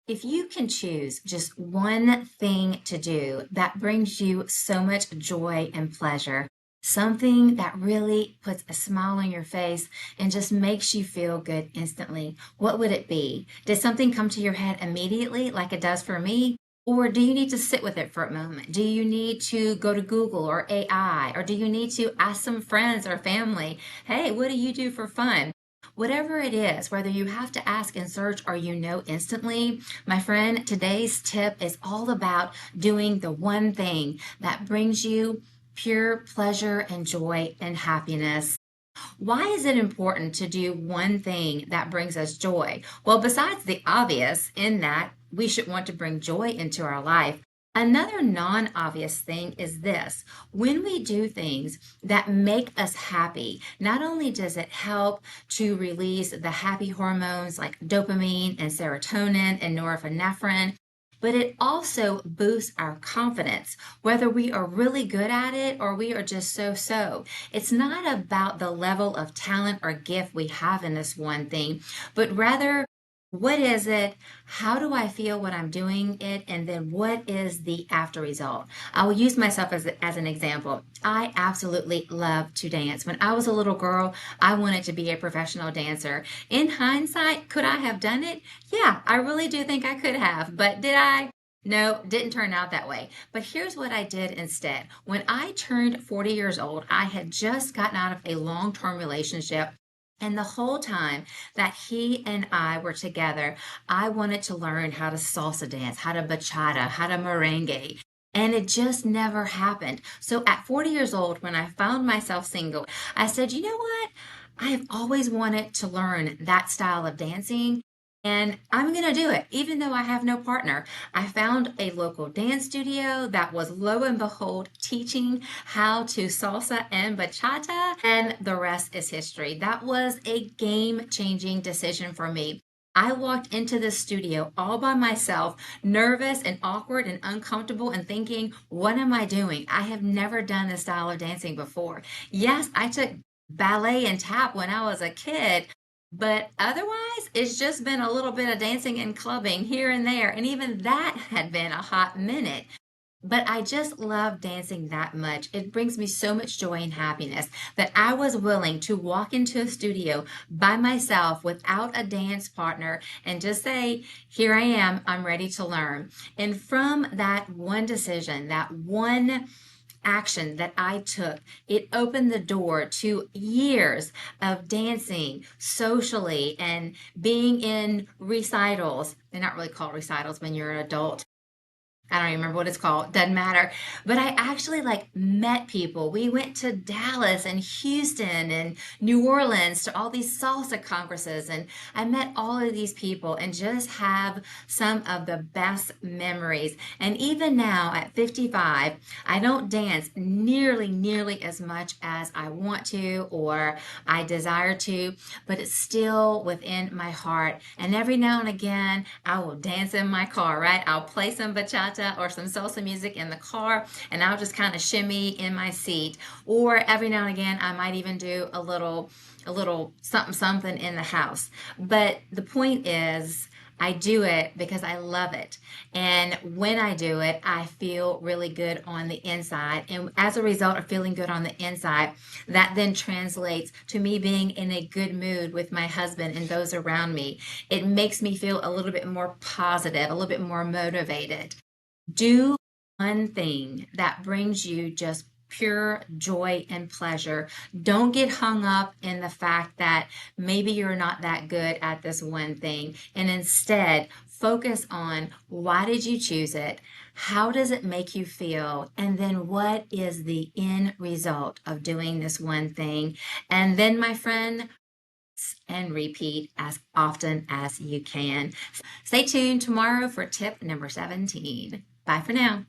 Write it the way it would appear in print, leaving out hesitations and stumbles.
If you can choose just one thing to do that brings you so much joy and pleasure, something that really puts a smile on your face and just makes you feel good instantly, what would it be? Did something come to your head immediately, like it does for me? Or do you need to sit with it for a moment? Do you need to go to Google or AI? Or do you need to ask some friends or family, hey, what do you do for fun? Whatever it is, whether you have to ask and search or you know instantly, my friend, today's tip is all about doing the one thing that brings you pure pleasure and joy and happiness. Why is it important to do one thing that brings us joy? Well, besides the obvious, in that we should want to bring joy into our life, another non obvious thing is this: when we do things that make us happy, not only does it help to release the happy hormones like dopamine and serotonin and norepinephrine, but it also boosts our confidence, whether we are really good at it or we are just so so. It's not about the level of talent or gift we have in this one thing, but rather, what is it? How do I feel when I'm doing it? And then what is the after result? I will use myself as an example. I absolutely love to dance. When I was a little girl, I wanted to be a professional dancer. In hindsight, could I have done it? Yeah, I really do think I could have. But did I? No, didn't turn out that way. But here's what I did instead. When I turned 40 years old, I had just gotten out of a long term relationship. And the whole time that he and I were together, I wanted to learn how to salsa dance, how to bachata, how to merengue. And it just never happened. So at 40 years old, when I found myself single, I said, you know what? I have always wanted to learn that style of dancing. And I'm going to do it, even though I have no partner. I found a local dance studio that was, lo and behold, teaching how to salsa and bachata, and the rest is history. That was a game changing decision for me. I walked into the studio all by myself, nervous and awkward and uncomfortable, and thinking, what am I doing? I have never done this style of dancing before. Yes, I took ballet and tap when I was a kid, but otherwise, it's just been a little bit of dancing and clubbing here and there. And even that had been a hot minute. But I just love dancing that much. It brings me so much joy and happiness that I was willing to walk into a studio by myself without a dance partner and just say, here I am, I'm ready to learn. And from that one decision, that one action that I took, it opened the door to years of dancing socially and being in recitals. They're not really called recitals when you're an adult. I don't even remember what it's called. Doesn't matter. But I actually like met people. We went to Dallas and Houston and New Orleans to all these salsa congresses, and I met all of these people and just have some of the best memories. And even now at 55, I don't dance nearly as much as I want to or I desire to, but it's still within my heart. And every now and again, I will dance in my car, right? I'll play some bachata or some salsa music in the car and I'll just kind of shimmy in my seat. Or every now and again, I might even do a little something something in the house. But the point is, I do it because I love it. And when I do it, I feel really good on the inside. And as a result of feeling good on the inside, that then translates to me being in a good mood with my husband and those around me. It makes me feel a little bit more positive, a little bit more motivated. Do one thing that brings you just pure joy and pleasure. Don't get hung up in the fact that maybe you're not that good at this one thing. And instead, focus on why did you choose it? How does it make you feel? And then what is the end result of doing this one thing? And then, my friend, and repeat as often as you can. Stay tuned tomorrow for tip number 17. Bye for now.